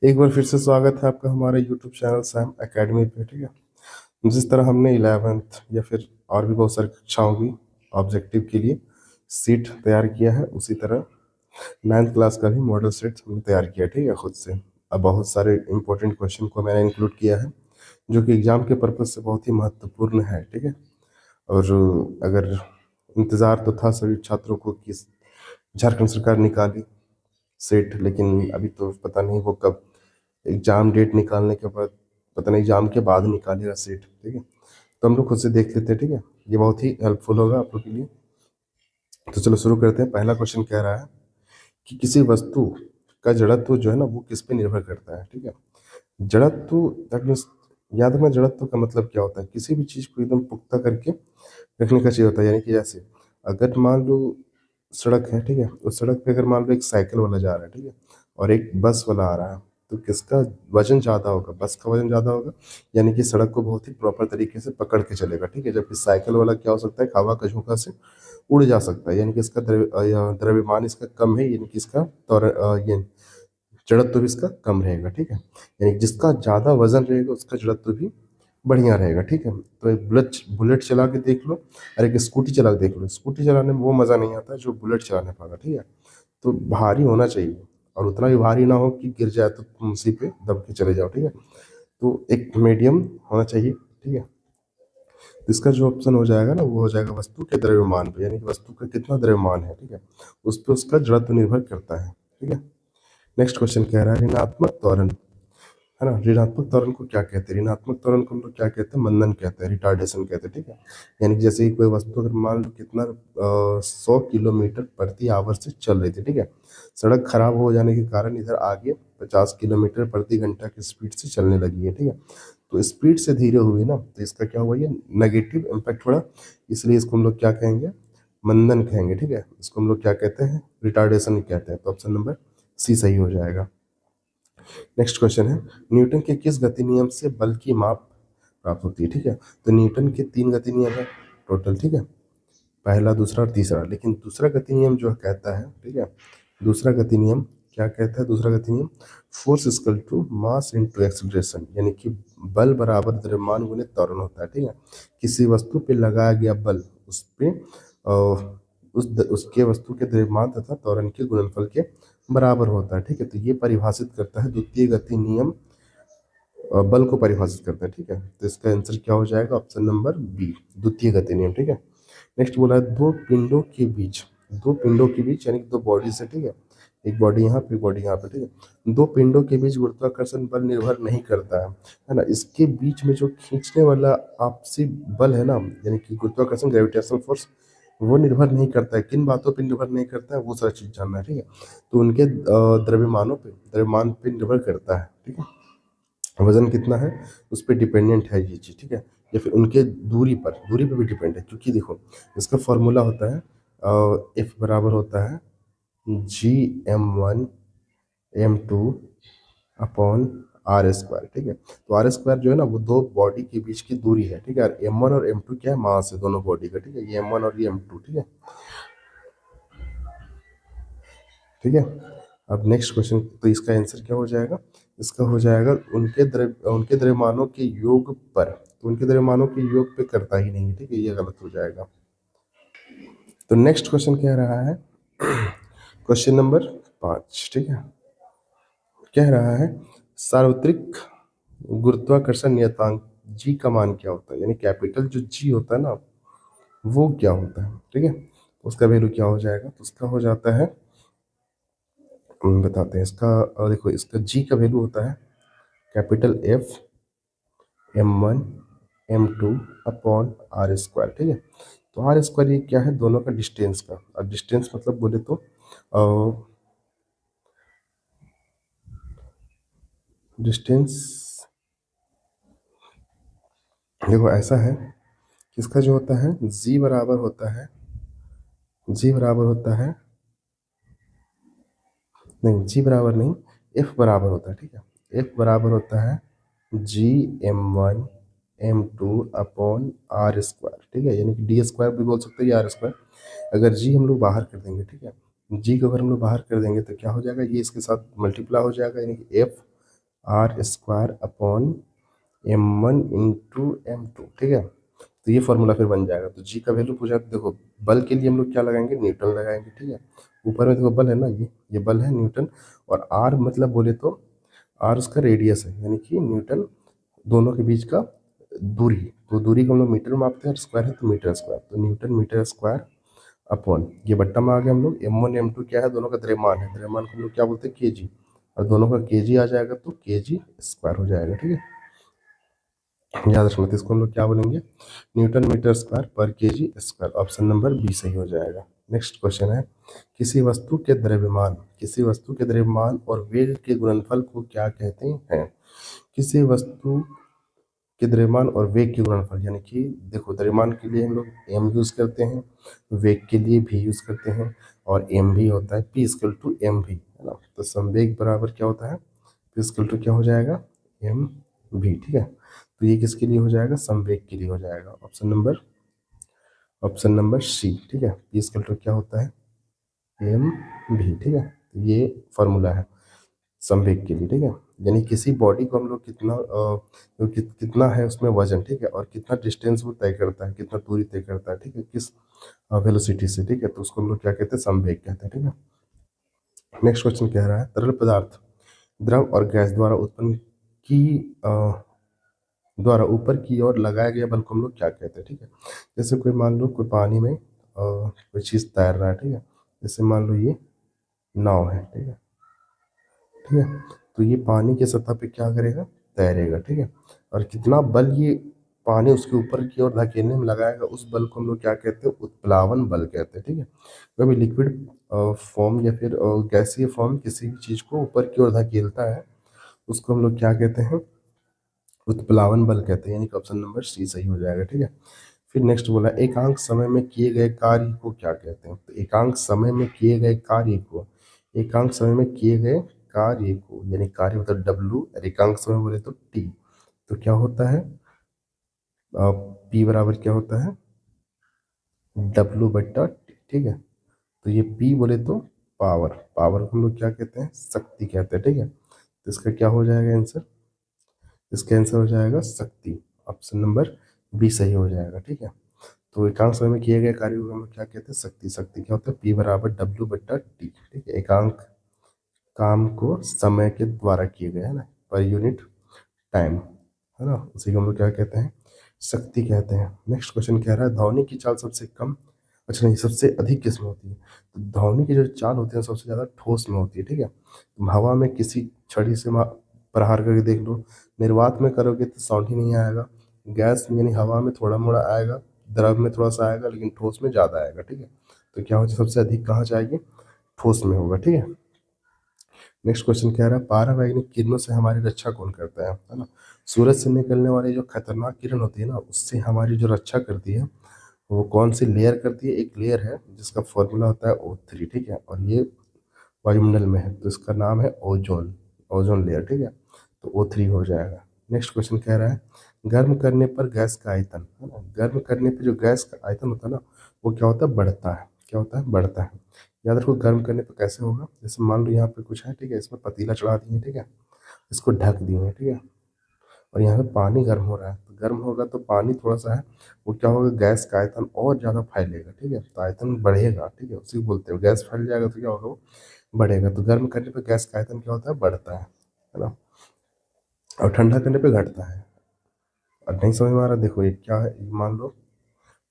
एक बार फिर से स्वागत है आपका हमारे यूट्यूब चैनल सैम एकेडमी पे। ठीक है, जिस तरह हमने 11th या फिर और भी बहुत सारी कक्षाओं की ऑब्जेक्टिव के लिए सीट तैयार किया है, उसी तरह 9th क्लास का भी मॉडल सेट हमने तैयार किया। ठीक है, खुद से। अब बहुत सारे इंपॉर्टेंट क्वेश्चन को मैंने इंक्लूड किया है जो कि एग्जाम के पर्पज से बहुत ही महत्वपूर्ण है। ठीक है, और अगर इंतज़ार तो था सभी छात्रों को कि झारखंड सरकार निकाली सेट, लेकिन अभी तो पता नहीं वो कब एग्जाम डेट निकालने के बाद, पता नहीं एग्जाम के बाद निकालेगा सीट। ठीक है, तो हम लोग खुद से देख लेते हैं। ठीक है, ये बहुत ही हेल्पफुल होगा आप लोग के लिए। तो चलो शुरू करते हैं। पहला क्वेश्चन कह रहा है कि किसी वस्तु का जड़त्व जो है ना वो किस पे निर्भर करता है। ठीक है, जड़त्व दैट मीन्स, याद रखना जड़त्व का मतलब क्या होता है। किसी भी चीज को एकदम पुख्ता करके रखने का चाहिए होता है। यानी कि जैसे अगर मान लो सड़क है, ठीक है, उस सड़क पे अगर मान लो एक साइकिल वाला जा रहा है, ठीक है, और एक बस वाला आ रहा है, तो किसका वजन ज़्यादा होगा? बस का वजन ज़्यादा होगा। यानी कि सड़क को बहुत ही प्रॉपर तरीके से पकड़ के चलेगा। ठीक है, जबकि साइकिल वाला क्या हो सकता है, हवा का झोंका से उड़ जा सकता है। यानी कि इसका द्रव्यमान इसका कम है, यानी कि इसका ये जड़त्व भी इसका कम रहेगा। ठीक है, यानी कि जिसका ज़्यादा वजन रहेगा उसका जड़त्व भी बढ़िया रहेगा। ठीक है, तो एक बुलेट बुलेट चला के देख लो और एक स्कूटी चला के देख लो। स्कूटी चलाने में वो मज़ा नहीं आता जो बुलेट चलाने पाएगा। ठीक है, तो भारी होना चाहिए और उतना भी भारी ना हो कि गिर जाए तो तुम उसी पे दब के चले जाओ। ठीक है, तो एक मीडियम होना चाहिए। ठीक है, तो इसका जो ऑप्शन हो जाएगा ना वो हो जाएगा वस्तु के द्रव्यमान पे, यानी कि वस्तु का कितना द्रव्यमान है। ठीक है, उस पर उसका जड़त्व निर्भर करता है। ठीक है, नेक्स्ट क्वेश्चन कह रहा है ऋणात्मक त्वरण, है ना। ऋणात्मक त्वरण को क्या कहते हैं? ऋणात्मक त्वरण को हम लोग क्या कहते हैं? मंदन कहते हैं, रिटार्डेशन कहते हैं। ठीक है, यानी कि जैसे कि कोई वस्तु अगर मान लो कितना 100 किलोमीटर प्रति आवर से चल रही थी, ठीक है, सड़क खराब हो जाने के कारण इधर आगे 50 किलोमीटर प्रति घंटा की स्पीड से चलने लगी है। ठीक है, तो स्पीड से धीरे हुई ना, तो इसका क्या हुआ, ये नेगेटिव इम्पैक्ट पड़ा, इसलिए इसको हम लोग क्या कहेंगे? मंदन कहेंगे। ठीक है, इसको हम लोग क्या कहते हैं? रिटार्डेशन कहते हैं। तो ऑप्शन नंबर सी सही हो जाएगा। नेक्स्ट क्वेश्चन है न्यूटन के किस गति नियम से बल की माप प्राप्त होती है। ठीक है, तो न्यूटन के 3 गति नियम है टोटल। ठीक है, पहला, दूसरा और तीसरा। लेकिन दूसरा गति नियम जो कहता है, ठीक है, दूसरा गति नियम क्या कहता है? दूसरा गति नियम force equal to mass into acceleration, यानी कि बल बराबर द्रव्यमान गुणित त्वरण होता है। ठीक है, किसी वस्तु पे लगाया गया बल उस पे उसके वस्तु के द्रव्यमान तथा त्वरण के गुणनफल के बराबर होता है। ठीक है, तो ये परिभाषित करता है द्वितीय गति नियम, बल को परिभाषित करता है। ठीक है, तो इसका आंसर क्या हो जाएगा? ऑप्शन नंबर बी, द्वितीय गति नियम। ठीक है, नेक्स्ट बोला है दो पिंडों के बीच यानी कि दो बॉडी से, ठीक है, एक बॉडी यहाँ पे, एक बॉडी यहाँ पे। ठीक है, दो पिंडों के बीच गुरुत्वाकर्षण बल निर्भर नहीं करता है ना। इसके बीच में जो खींचने वाला आपसी बल है ना, यानी कि गुरुत्वाकर्षण, ग्रेविटेशनल फोर्स, वो निर्भर नहीं करता है। किन बातों पे निर्भर नहीं करता है, वो सारी चीज जानना है। ठीक है, तो उनके द्रव्यमान पे निर्भर करता है। ठीक है, वजन कितना है उस पर डिपेंडेंट है ये चीज। ठीक है, या फिर उनके दूरी पर भी डिपेंड है, क्योंकि देखो इसका फॉर्मूला होता है एफ बराबर होता है Gm1m2 अपॉन आर स्क्वायर। ठीक है, तो आर स्क्वायर जो है ना वो दो बॉडी के बीच की दूरी है। ठीक है, और m1 और m2 क्या है? मास है दोनों बॉडी का। ठीक है, ये m1 और ये m2। ठीक है, ठीक है। अब नेक्स्ट क्वेश्चन, तो इसका आंसर क्या हो जाएगा? इसका हो जाएगा उनके द्रव्यमानों के योग पर। तो उनके द्रव्यमानों के योग पे करता ही नहीं है। ठीक है, ये गलत हो जाएगा। तो नेक्स्ट क्वेश्चन कह रहा है क्वेश्चन नंबर 5। ठीक है, कह रहा है सार्वत्रिक गुरुत्वाकर्षण नियतांक जी का मान क्या होता है? यानी कैपिटल जो जी होता है ना वो क्या होता है? ठीक है, तो उसका वैल्यू क्या हो जाएगा? तो उसका हो जाता है, हम बताते हैं इसका। देखो इसका जी का वैल्यू होता है capital F m1 m2 upon R square. ठीक है, तो आर स्क्वायर ये क्या है? दोनों का डिस्टेंस का, और डिस्टेंस मतलब बोले तो डिस्टेंस, देखो ऐसा है कि इसका जो होता है जी बराबर होता है, नहीं जी बराबर नहीं, एफ बराबर होता है। ठीक है, एफ बराबर होता है Gm1m2 अपॉन आर स्क्वायर। ठीक है, यानी कि डी स्क्वायर भी बोल सकते हैं या आर स्क्वायर। अगर जी हम लोग बाहर कर देंगे, ठीक है, जी को अगर हम लोग बाहर कर देंगे तो क्या हो जाएगा? ये इसके साथ मल्टीप्लाई हो जाएगा, यानी कि F R square upon m1 into m2, ठीक है। तो ये फॉर्मूला फिर बन जाएगा। तो जी का वैल्यू पूछा तो देखो बल के लिए हम लोग क्या लगाएंगे, न्यूटन लगाएंगे, ठीक है। ऊपर में देखो बल है ना, ये बल है न्यूटन, और आर मतलब बोले तो आर उसका रेडियस है, यानी कि न्यूटन दोनों के बीच का दूरी। तो दूरी को हम लोग मीटर में मापते हैं, और स्क्वायर है तो मीटर स्क्वायर, तो न्यूटन मीटर स्क्वायर अपॉन ये बट्टा में आ गया हम लोग m1 m2 क्या है, दोनों का द्रव्यमान है, द्रव्यमान को हम लोग क्या बोलते हैं, केजी, और दोनों का केजी आ जाएगा तो केजी स्क्वायर हो जाएगा, ठीक है। याद रखना, तो इसको हम लोग क्या बोलेंगे, newton metre square per KG square. Option number B सही हो जाएगा। नेक्स्ट क्वेश्चन है, किसी वस्तु के द्रव्यमान और वेग के गुणनफल को क्या कहते हैं। किसी वस्तु के द्रव्यमान और वेग के गुणनफल, यानी कि देखो द्रव्यमान के लिए हम लोग एम यूज करते हैं, वेग के लिए भी यूज करते हैं, और एम भी होता है, पी इक्वल टू एम भी, है ना। तो संवेग बराबर क्या होता है, पी इक्वल टू क्या हो जाएगा, एम भी, ठीक है। तो ये किसके लिए हो जाएगा, संवेग के लिए हो जाएगा। ऑप्शन नंबर सी, ठीक है। पी इक्वल टू क्या होता है, एम भी, ठीक है। तो ये फॉर्मूला है संवेग के लिए, ठीक है। यानी किसी बॉडी को हम लोग कितना है उसमें वजन, ठीक है, और कितना डिस्टेंस वो तय करता है, कितना दूरी तय करता है, ठीक है, किस वेलोसिटी से, ठीक है, तो उसको हम लोग क्या कहते हैं, संवेग कहते हैं, ठीक है। नेक्स्ट क्वेश्चन कह रहा है, तरल पदार्थ द्रव और गैस द्वारा उत्पन्न की द्वारा ऊपर की ओर लगाया गया बल को हम लोग क्या कहते हैं, ठीक है। जैसे कोई मान लो कोई पानी में कोई चीज़ तैर रहा है, ठीक है। जैसे मान लो ये नाव है, ठीक है, ठीक है। तो ये पानी की सतह पे क्या करेगा, तैरेगा, ठीक है। और कितना बल ये पानी उसके ऊपर की ओर धकेलने में लगाएगा, उस बल को हम लोग क्या कहते हैं, उत्प्लावन बल कहते हैं, ठीक है। कभी लिक्विड फॉर्म या फिर गैसीय फॉर्म किसी भी चीज़ को ऊपर की ओर धकेलता है, उसको हम लोग क्या कहते हैं, उत्प्लावन बल कहते हैं, यानी कि ऑप्शन नंबर सी सही हो जाएगा, ठीक है। फिर नेक्स्ट बोला, एकांक समय में किए गए कार्य को क्या कहते हैं। तो एकांक समय में किए गए कार्य को, एकांक समय में किए गए कार्य को, यानी कार्य मतलब डब्लू, और एकांक समय बोले तो टी। तो क्या होता है, पी बराबर क्या होता है, डब्लू बट्टा टी, ठीक है। तो ये पी बोले तो पावर, पावर को हम लोग क्या कहते हैं, शक्ति कहते हैं, ठीक है। तो इसका क्या हो जाएगा आंसर, इसका आंसर हो जाएगा शक्ति। ऑप्शन नंबर बी सही हो जाएगा, ठीक है। तो एकांक समय में किए गए कार्य को हम लोग क्या कहते हैं, शक्ति। शक्ति क्या होता है, पी बराबर डब्ल्यू बट्टा टी, ठीक है। एकांक काम को समय के द्वारा किए गए, है ना, पर यूनिट टाइम, है ना, उसी को हम लोग क्या कहते हैं, शक्ति कहते हैं। नेक्स्ट क्वेश्चन कह रहा है, ध्वनि की चाल सबसे कम, अच्छा नहीं, सबसे अधिक किस में होती है। तो ध्वनि की जो चाल होती है सबसे ज़्यादा ठोस में होती है, ठीक है। तुम हवा में किसी छड़ी से प्रहार करके देख लो, निर्वात में करोगे तो साउंड ही नहीं आएगा, गैस में यानी हवा में थोड़ा मोड़ा आएगा, द्रव में थोड़ा सा आएगा, लेकिन ठोस में ज़्यादा आएगा, ठीक है। तो क्या होता है, सबसे अधिक कहाँ जाएगी, ठोस में होगा, ठीक है। नेक्स्ट क्वेश्चन कह रहा है, पराबैंगनी किरणों से हमारी रक्षा कौन करता है ना। सूरज से निकलने वाली जो खतरनाक किरण होती है ना, उससे हमारी जो रक्षा करती है, वो कौन सी लेयर करती है, एक लेयर है जिसका फॉर्मूला होता है O3, ठीक है, और ये वायुमंडल में है, तो इसका नाम है ओजोन, ओजोन लेयर, ठीक है। तो O3 हो जाएगा। नेक्स्ट क्वेश्चन कह रहा है, गर्म करने पर गैस का आयतन, है ना, गर्म करने पर जो गैस का आयतन होता है ना, वो क्या होता है, बढ़ता है, क्या होता है, बढ़ता है। याद रखो गर्म करने पर कैसे होगा, जैसे मान लो यहाँ पे कुछ है, ठीक है, इसमें पतीला चढ़ा दिए, ठीक है, इसको ढक दिए, ठीक है, और यहाँ पे पानी गर्म हो रहा है, तो गर्म होगा तो पानी थोड़ा सा है, वो क्या होगा, गैस का आयतन और ज़्यादा फैलेगा, ठीक है, तो आयतन बढ़ेगा, ठीक है, उसी को बोलते हैं, गैस फैल जाएगा तो क्या होगा, वो बढ़ेगा। तो गर्म करने पे गैस का आयतन क्या होता है, बढ़ता है ना, और ठंडा करने पे घटता है। और नहीं समझ में आ रहा, देखो ये क्या है, ये मान लो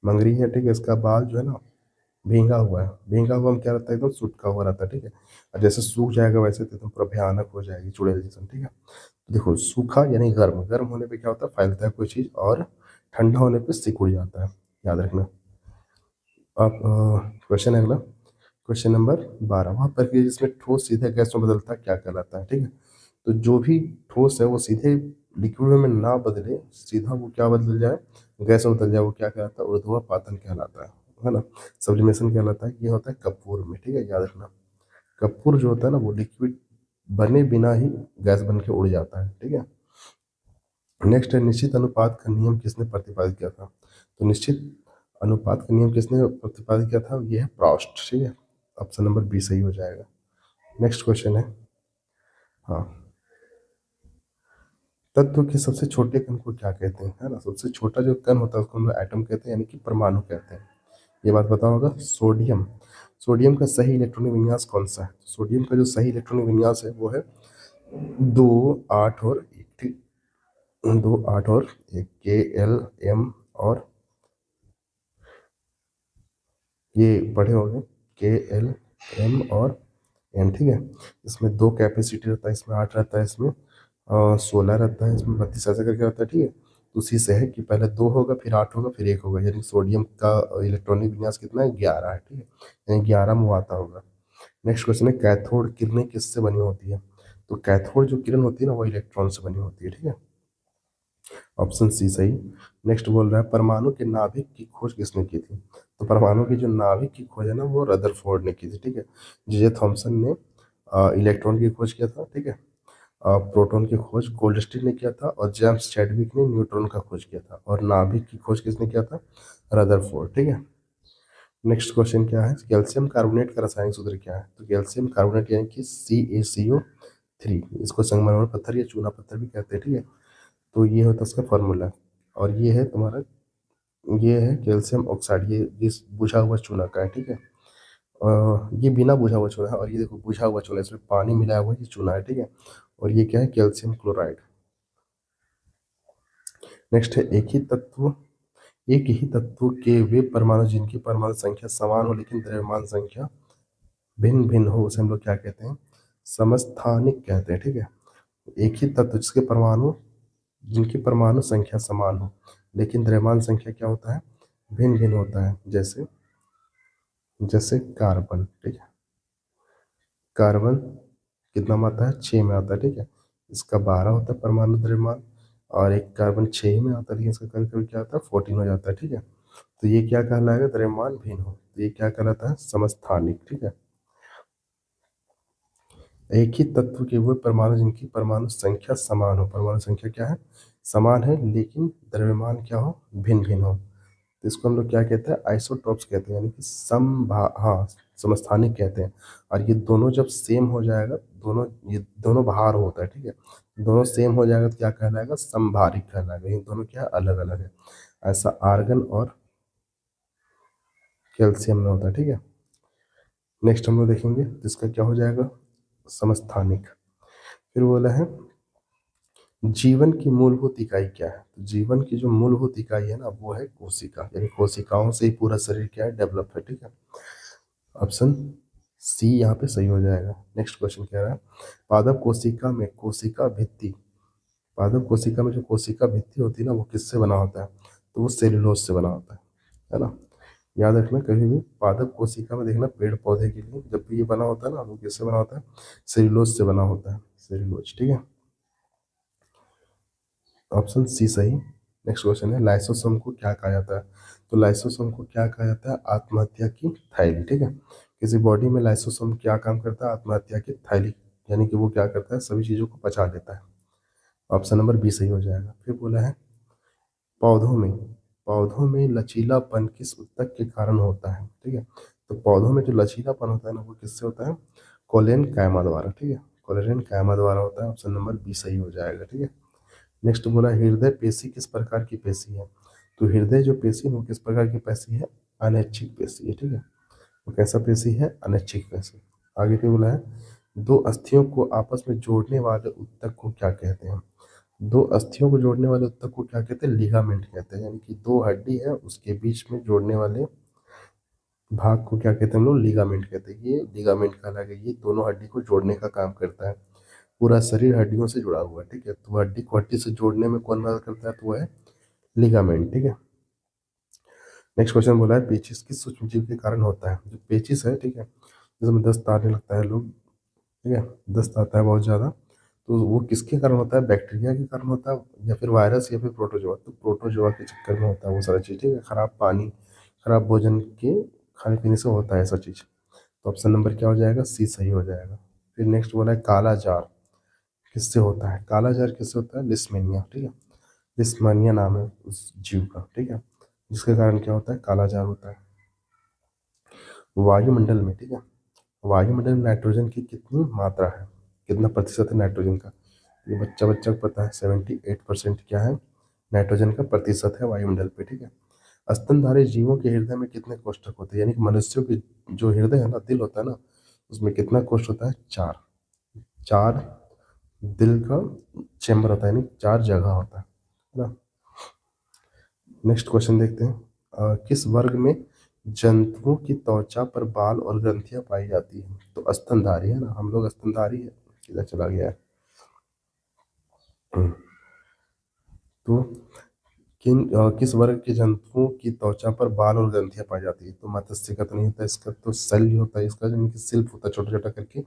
मंगरी है, ठीक है, इसका बाल जो है ना भींगा हुआ है, भींगा हुआ में क्या रहता है, एकदम सूखा हुआ रहता है, ठीक है, और जैसे सूख जाएगा वैसे तो एकदम पूरा भयानक हो जाएगी, चुड़ैल जैसा, ठीक है। देखो सूखा यानी गर्म, गर्म होने पे क्या होता है, फैलता है कोई चीज़, और ठंडा होने पे सिकुड़ जाता है, याद रखना। अब क्वेश्चन है अगला, क्वेश्चन नंबर 12, वहाँ प्रक्रिया जिसमें ठोस सीधे गैस में बदलता है क्या कहलाता है, ठीक है। तो जो भी ठोस है वो सीधे लिक्विड में ना बदले, सीधा वो क्या बदल जाए, गैस में बदल जाए, वो क्या कहलाता है, ऊर्ध्वापातन कहलाता है ना, सब्लिमेशन कहलाता है। ये होता है कपूर में, ठीक है, याद रखना। कपूर जो होता है ना, वो लिक्विड बने बिना ही गैस बन के उड़ जाता है, ठीक है। नेक्स्ट है, निश्चित अनुपात का नियम किसने प्रतिपादित किया था। तो निश्चित अनुपात का नियम किसने प्रतिपादित किया था, ये है प्रॉस्ट, ठीक है। ऑप्शन नंबर बी सही हो जाएगा। नेक्स्ट क्वेश्चन है, हाँ, तत्व के सबसे छोटे कण को क्या कहते हैं, है ना? सबसे छोटा जो कण होता है उसको हम लोग एटम कहते हैं, यानी कि परमाणु कहते हैं। ये बात पता होगा। सोडियम, सोडियम का सही इलेक्ट्रॉनिक विन्यास कौन सा है? सोडियम का जो सही इलेक्ट्रॉनिक विन्यास है वो है 2 8 और 1, ठीक। 2 8 और 1, K L M और ये पढ़े होंगे, K L M और N, ठीक है। इसमें 2 कैपेसिटी रहता है, इसमें 8 रहता है, इसमें 16 रहता है, इसमें 32 ऐसा करके रहता है, ठीक है। तो उसी से है कि पहले 2 होगा, फिर 8 होगा, फिर 1 होगा, यानी सोडियम का इलेक्ट्रॉनिक विन्यास कितना है? 11 है, ठीक है। यानी 11 में आता होगा। नेक्स्ट क्वेश्चन है, कैथोड किरणें किससे बनी होती है? तो कैथोड जो किरण होती है ना वो इलेक्ट्रॉन से बनी होती है, ठीक है। ऑप्शन सी सही। नेक्स्ट बोल रहा है, परमाणु के नाभिक की खोज किसने की थी? तो परमाणु की जो नाभिक की खोज है ना वो रदरफोर्ड ने की थी, ठीक है। जे थॉमसन ने इलेक्ट्रॉन की खोज किया था, ठीक है। प्रोटॉन की खोज गोल्डस्टीन ने किया था, और जेम्स चैडविक ने न्यूट्रॉन का खोज किया था, और नाभिक की खोज किसने किया था? रदरफोर्ड, ठीक है। नेक्स्ट क्वेश्चन क्या है, कैल्शियम कार्बोनेट का रासायनिक सूत्र क्या है? तो कैल्शियम कार्बोनेट यानी कि CaCO3, इसको संगमरमर पत्थर या चूना पत्थर भी कहते हैं, ठीक है। तो ये होता है इसका फॉर्मूला। और ये है तुम्हारा, ये है कैल्शियम ऑक्साइड, ये जिस बुझा हुआ चूना का है, ठीक है। ये बिना बुझा हुआ चूना है, और ये देखो बुझा हुआ चूना है, इसमें पानी मिलाया हुआ ये चूना है, ठीक है। और ये क्या है? Calcium chloride. नेक्स्ट है, एक ही तत्व के वे परमाणु जिनकी परमाणु संख्या समान हो लेकिन द्रव्यमान संख्या भिन्न भिन्न हो, उसे हम लोग क्या कहते हैं? समस्थानिक कहते हैं, ठीक है। एक ही तत्व जिसके परमाणु, जिनकी परमाणु संख्या समान हो लेकिन द्रव्यमान संख्या क्या होता है? भिन्न भिन्न होता है। जैसे जैसे कार्बन, ठीक है। कार्बन कितना में आता है? 6 में आता है, ठीक है। इसका 12 होता है परमाणु द्रव्यमान, और एक कार्बन 6 में आता है, लेकिन इसका कभी कभी क्या होता है? 14 हो जाता है, ठीक है। तो ये क्या कहलाएगा? द्रव्यमान भिन्न हो, तो ये क्या कहलाता है? समस्थानिक, ठीक है। एक ही तत्व के वो परमाणु जिनकी परमाणु संख्या समान हो, परमाणु संख्या क्या है? समान है, लेकिन द्रव्यमान क्या हो? भिन्न भिन्न हो, तो इसको हम लोग क्या कहते हैं? आइसोटॉप्स कहते हैं, यानी कि हाँ, समस्थानिक कहते हैं। और ये दोनों जब सेम हो जाएगा, दोनों, ये दोनों भार होता है, ठीक है। दोनों सेम हो जाएगा तो क्या कहलाएगा? समभारिक कहलाएगा। ये दोनों क्या है? अलग अलग है। ऐसा आर्गन और कैल्शियम में होता है, ठीक है। नेक्स्ट हम लोग देखेंगे तो इसका क्या हो जाएगा? समस्थानिक। फिर बोला है, जीवन की मूलभूत इकाई क्या है? तो जीवन की जो मूलभूत इकाई है ना वो है कोशिका, यानी कोशिकाओं से ही पूरा शरीर क्या है? डेवलप है, ठीक है। ऑप्शन सी यहाँ पे सही हो जाएगा। नेक्स्ट क्वेश्चन कह रहा है, पादप कोशिका में कोशिका भित्ति, पादप कोशिका में जो कोशिका भित्ति होती है ना वो किससे बना होता है? तो वो सेल्यूलोज से बना होता है ना। याद रखना, कभी भी पादप कोशिका में देखना, पेड़ पौधे के लिए जब भी ये बना होता है ना वो किससे बना होता है? सेल्यूलोज से बना होता है, सेल्यूलोज, ठीक है। ऑप्शन सी सही। नेक्स्ट क्वेश्चन है, लाइसोसोम को क्या कहा जाता है? तो लाइसोसोम को क्या कहा जाता है? आत्महत्या की थैली, ठीक है। किसी बॉडी में लाइसोसोम क्या काम करता है? आत्महत्या की थैली, यानी कि वो क्या करता है? सभी चीज़ों को पचा लेता है। ऑप्शन नंबर बी सही हो जाएगा। फिर बोला है, पौधों में, पौधों में लचीलापन किस ऊतक के कारण होता है? ठीक है। तो पौधों में जो लचीलापन होता है ना वो किससे होता है? कोलेन कायमा द्वारा, ठीक है। कोलेन कायमा द्वारा होता है। ऑप्शन नंबर बी सही हो जाएगा, ठीक है। नेक्स्ट बोला, हृदय पेशी किस प्रकार की पेशी है? तो हृदय जो पेशी है वो किस प्रकार की पेशी है? अनैच्छिक पेशी है, ठीक है। वो कैसा पेशी है? अनैच्छिक पेशी। आगे क्या बोला है, दो अस्थियों को आपस में जोड़ने वाले ऊतक को क्या कहते हैं? दो अस्थियों को जोड़ने वाले ऊतक को क्या कहते हैं? लिगामेंट कहते हैं, यानी कि दो हड्डी है उसके बीच में जोड़ने वाले भाग को क्या कहते हैं हम लोग? लिगामेंट कहते हैं। ये लिगामेंट कहलाएगा, ये दोनों हड्डी को जोड़ने का काम करता है। पूरा शरीर हड्डियों से जुड़ा हुआ है, ठीक है। तो हड्डी को हड्डी से जोड़ने में कौन मदद करता है? तो वो है लिगामेंट, ठीक है। नेक्स्ट क्वेश्चन बोला है, पेचिस किस सूक्ष्म जीव के कारण होता है? जो पेचिस है, ठीक है, जिसमें दस्त आने लगता है लोग, ठीक है, दस्त आता है बहुत ज़्यादा, तो वो किसके कारण होता है? बैक्टीरिया के कारण होता है, या फिर वायरस, या फिर प्रोटोजोआ? तो प्रोटोजोआ के चक्कर में होता है वो सारा चीज़, ठीक है। खराब पानी, खराब भोजन के खाने पीने से होता है ऐसा चीज़। तो ऑप्शन नंबर क्या हो जाएगा? सी सही हो जाएगा। फिर नेक्स्ट बोला है, काला जार किससे होता है? काला जार किससे होता है? लिस्मेनिया, ठीक है। लिस्मानिया नाम है उस जीव का, ठीक है, जिसके कारण क्या होता है? काला जार होता है। वायुमंडल में, ठीक है, वायुमंडल में नाइट्रोजन की कितनी मात्रा है? कितना प्रतिशत है नाइट्रोजन का? ये बच्चा बच्चा को पता है 78% क्या है, नाइट्रोजन का प्रतिशत है वायुमंडल पे, ठीक है। स्तनधारी जीवों के हृदय में कितने कोष्ठक होते हैं, यानी कि मनुष्यों की जो हृदय है ना, दिल होता है ना, उसमें कितना कोष्ठ होता है, चार। चार दिल का चेम्बर होता है, यानी चार जगह होता है ना। नेक्स्ट क्वेश्चन देखते हैं। किस वर्ग में जंतुओं की त्वचा पर बाल और ग्रंथियां पाई जाती हैं? तो स्तनधारी है ना, हम लोग स्तनधारी है। किधर चला गया है? हम्म, तो किस वर्ग के जंतुओं की त्वचा पर बाल और ग्रंथियां पाई जाती है? तो मत्स्य का तो नहीं होता, इसका तो शल्य होता है, इसका जिनकी सिल्क होता है छोटा छोटा करके।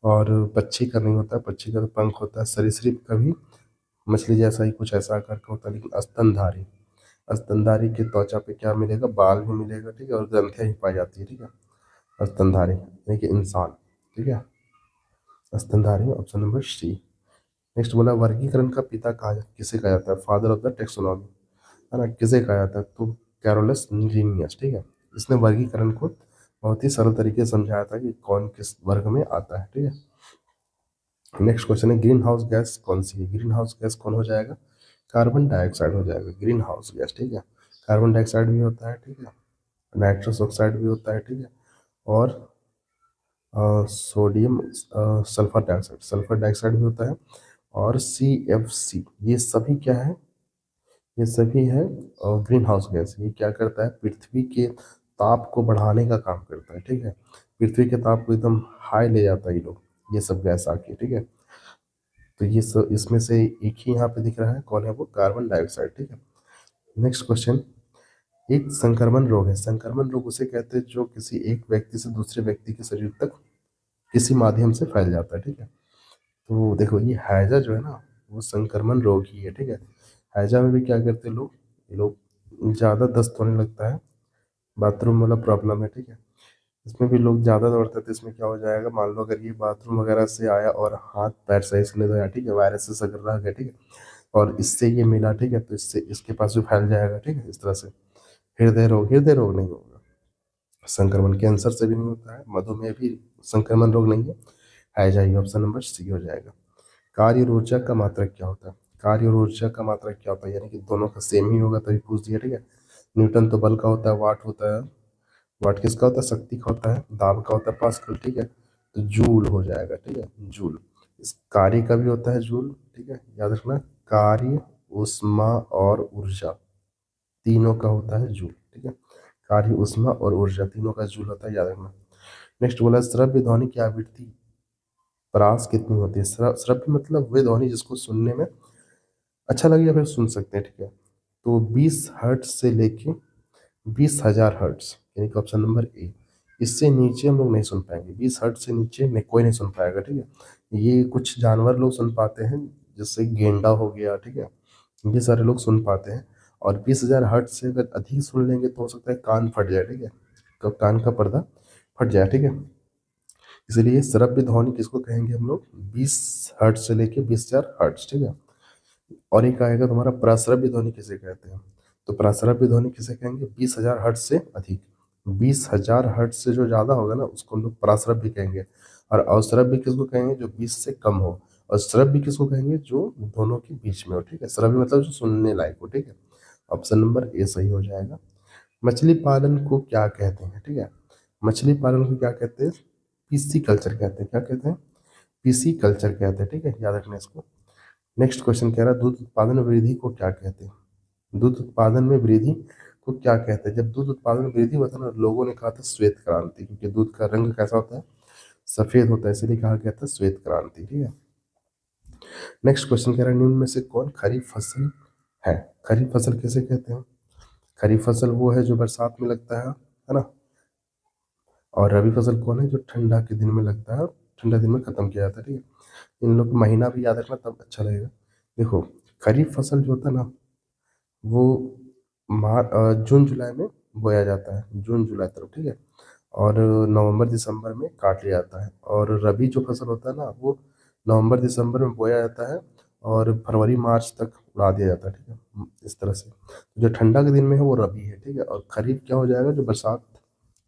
और पक्षी का नहीं होता, पक्षी का तो पंख होता है। सरीसृप का भी मछली जैसा ही कुछ ऐसा आकार का होता है। लेकिन स्तनधारी, स्तनधारी की त्वचा पे क्या मिलेगा, बाल भी मिलेगा, ठीक है, और ग्रंथियां ही पाई जाती है, ठीक है। स्तनधारी यानी कि इंसान, ठीक है। स्तनधारी ऑप्शन नंबर सी। नेक्स्ट बोला वर्गीकरण का पिता कहा किसे कहा जाता है? फादर ऑफ द टेक्सोनॉमी, है ना, किसे कहा जाता है? तो कैरोलस लिनियस, ठीक है। इसने वर्गीकरण को बहुत ही सरल तरीके से समझाया था कि कौन किस वर्ग में आता है, ठीक है। नेक्स्ट क्वेश्चन है ग्रीन हाउस गैस कौन सी है? ग्रीन हाउस गैस कौन हो जाएगा? कार्बन डाइऑक्साइड हो जाएगा ग्रीन हाउस गैस, ठीक है। कार्बन डाइऑक्साइड भी होता है, ठीक है, नाइट्रस ऑक्साइड भी होता है, ठीक है, और सोडियम सल्फर डाइऑक्साइड भी होता है, और CFC, ये सभी क्या है? ये सभी है ग्रीन हाउस गैस। ये क्या करता है? पृथ्वी के ताप को बढ़ाने का काम करता है, ठीक है। पृथ्वी के ताप को एकदम हाई ले जाता है ये लोग, ये सब गैस आके, ठीक है। तो ये सब इसमें से एक ही यहाँ पे दिख रहा है, कौन है वो? कार्बन डाइऑक्साइड, ठीक है। नेक्स्ट क्वेश्चन, एक संक्रमण रोग है। संक्रमण रोग उसे कहते हैं जो किसी एक व्यक्ति से दूसरे व्यक्ति के शरीर तक किसी माध्यम से फैल जाता है, ठीक है। तो देखो ये हैजा जो है ना, वो संक्रमण रोग ही है, ठीक है। हैजा में भी क्या करते हैं लोग, ये लोग ज़्यादा दस्त होने लगता है, बाथरूम वाला प्रॉब्लम है, ठीक है। इसमें भी लोग ज़्यादा दौड़ते हैं, तो इसमें क्या हो जाएगा, मान लो अगर ये बाथरूम वगैरह से आया और हाथ पैर सही से नहीं धोया, ठीक है, वायरस से अगर रह गया, ठीक है, और इससे ये मिला, ठीक है, तो इससे इसके पास भी फैल जाएगा, ठीक है, इस तरह से। हृदय रोग नहीं होगा, संक्रमण कैंसर से भी नहीं होता है, मधुमेह भी संक्रमण रोग नहीं है। हैजा ही ऑप्शन नंबर सी हो जाएगा। कार्य और ऊर्जा का मात्रक क्या होता है? कार्य और ऊर्जा का मात्रक क्या होता है, यानी कि दोनों का सेम ही होगा तभी पूछ दिया, ठीक है। न्यूटन तो बल का होता है, वाट होता है, वाट किसका होता है? शक्ति का होता है। दाब का होता है पास्कल, ठीक है। तो जूल हो जाएगा, ठीक है, जूल। इस कार्य का भी होता है जूल, ठीक है, याद रखना। कार्य, ऊष्मा और ऊर्जा तीनों का होता है जूल, ठीक है। कार्य, ऊष्मा और ऊर्जा तीनों का जूल होता है, याद रखना। नेक्स्ट बोला श्रव्य ध्वनि की आवृत्ति परास कितनी होती है? श्रव्य मतलब वे ध्वनि जिसको सुनने में अच्छा लगे या फिर सुन सकते हैं, ठीक है। तो 20 हर्ट्ज से लेके 20,000 हर्ट्ज, यानी कि ऑप्शन नंबर ए। इससे नीचे हम लोग नहीं सुन पाएंगे, 20 हर्ट्ज से नीचे नहीं, कोई नहीं सुन पाएगा, ठीक है। ये कुछ जानवर लोग सुन पाते हैं, जैसे गेंडा हो गया, ठीक है, ये सारे लोग सुन पाते हैं। और 20,000 हर्ट्ज से अगर अधिक सुन लेंगे तो हो सकता है कान फट जाए, ठीक है, कब कान का पर्दा फट जाए, ठीक है। इसलिए श्रव्य ध्वनि किसको कहेंगे हम लोग? 20 हर्ट्ज से लेके 20,000 हर्ट्ज, ठीक है। और एक आएगा तुम्हारा प्रस्रव्य ध्वनि किसे कहते हैं? तो प्रस्रव्य ध्वनि किसे कहेंगे? 20,000 हर्ट्ज से अधिक। 20,000 हर्ट्ज से जो ज्यादा होगा ना उसको हम लोग प्रस्रव्य कहेंगे। और अश्रव्य किसको कहेंगे? जो 20 से कम हो। और श्रव्य किसको कहेंगे? जो दोनों के बीच में हो, ठीक है। श्रव्य मतलब जो सुनने लायक हो, ठीक है। ऑप्शन नंबर ए सही हो जाएगा। मछली पालन को क्या कहते हैं, ठीक है? मछली पालन को क्या कहते हैं? पीसी कल्चर कहते हैं। क्या कहते हैं? पीसी कल्चर कहते हैं, ठीक है, याद रखना इसको। नेक्स्ट क्वेश्चन कह रहा है दूध उत्पादन वृद्धि को क्या कहते हैं? दूध उत्पादन में वृद्धि को क्या कहते हैं? जब दूध उत्पादन में वृद्धि हुआ था ना, लोगों ने कहा था श्वेत क्रांति, क्योंकि दूध का रंग कैसा होता है? सफेद होता है, इसलिए कहा गया था श्वेत क्रांति, ठीक है। नेक्स्ट क्वेश्चन कह रहा है निम्न में से कौन खरीफ फसल है? खरीफ फसल किसे कहते हैं? खरीफ फसल वो है जो बरसात में लगता है ना। और रबी फसल कौन है? जो ठंडा के दिन में लगता है, ठंडा दिन में खत्म किया जाता है, ठीक है। इन लोग को महीना भी याद रखना तब अच्छा लगेगा। देखो खरीफ फसल जो होता है ना, वो जून जुलाई में बोया जाता है, जून जुलाई तरफ, ठीक है। और नवंबर दिसंबर में काट लिया जाता है। और रबी जो फसल होता है ना, वो नवंबर दिसंबर में बोया जाता है और फरवरी मार्च तक उड़ा दिया जाता है, ठीक है, इस तरह से। जो ठंडा के दिन में है वो रबी है, ठीक है। और खरीफ क्या हो जाएगा? जो बरसात,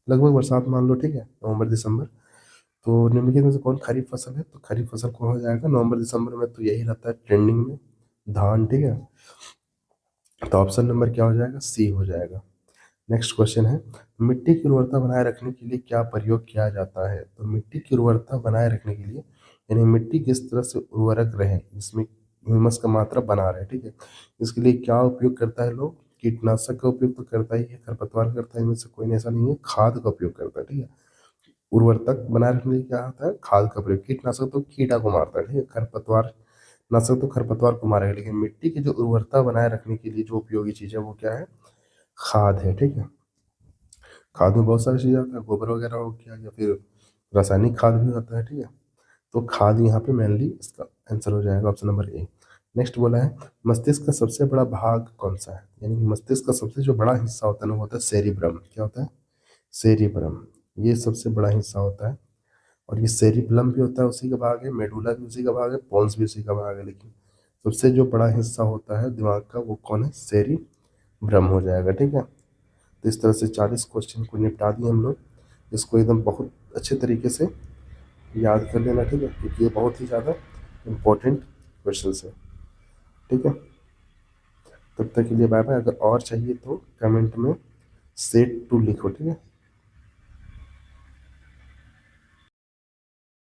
लगभग बरसात मान लो, ठीक है, नवंबर दिसंबर, तो निम्नलिखित में से कौन खरीफ फसल है? तो खरीफ फसल कौन हो जाएगा? नवंबर दिसंबर में तो यही रहता है ट्रेंडिंग में, धान, ठीक है। तो ऑप्शन नंबर क्या हो जाएगा? सी हो जाएगा। नेक्स्ट क्वेश्चन है, मिट्टी की उर्वरता बनाए रखने के लिए क्या प्रयोग किया जाता है? तो मिट्टी की उर्वरता बनाए रखने के लिए, यानी मिट्टी किस तरह से उर्वरक रहे, इसमें ह्यूमस का मात्रा बना रहे, ठीक है, इसके लिए क्या उपयोग करता है? लोग कीटनाशक का उपयोग तो करता ही है, खरपतवार करता है, इनमें से कोई ऐसा नहीं है, खाद का उपयोग करता है, ठीक है। उर्वरतक बनाए रखने के लिए क्या होता है? खाद का प्रयोग। कीटनाशक तो कीड़ा को मारता है, ठीक है। खरपतवार नाशक तो खरपतवार को मारेगा, लेकिन मिट्टी की जो उर्वरता बनाए रखने के लिए जो उपयोगी चीज है वो क्या है? खाद है, ठीक है। खाद में बहुत सारी चीज़ें आता है, गोबर वगैरह हो गया या फिर रासायनिक खाद भी होता है, ठीक है। तो खाद यहाँ पे मेनली इसका आंसर हो जाएगा ऑप्शन नंबर ए। नेक्स्ट बोला है, मस्तिष्क का सबसे बड़ा भाग कौन सा है? यानी कि मस्तिष्क का सबसे जो बड़ा हिस्सा होता है ना वो होता है सेरिब्रम। क्या होता है? सेरिब्रम। ये सबसे बड़ा हिस्सा होता है, और ये सेरिब्लम भी होता है उसी का भाग है, मेडुला भी उसी का भाग है, पोन्स भी उसी का भाग है, लेकिन सबसे जो बड़ा हिस्सा होता है दिमाग का वो कौन है? सेरिब्रम हो जाएगा, ठीक है। तो इस तरह से 40 क्वेश्चन को निपटा दिए हम लोग। इसको एकदम बहुत अच्छे तरीके से याद कर लेना, ठीक है, क्योंकि ये बहुत ही ज़्यादा इम्पोर्टेंट क्वेश्चन है, ठीक है। तब तक के लिए बाय बाय। अगर और चाहिए तो कमेंट में सेट टू लिखो, ठीक है।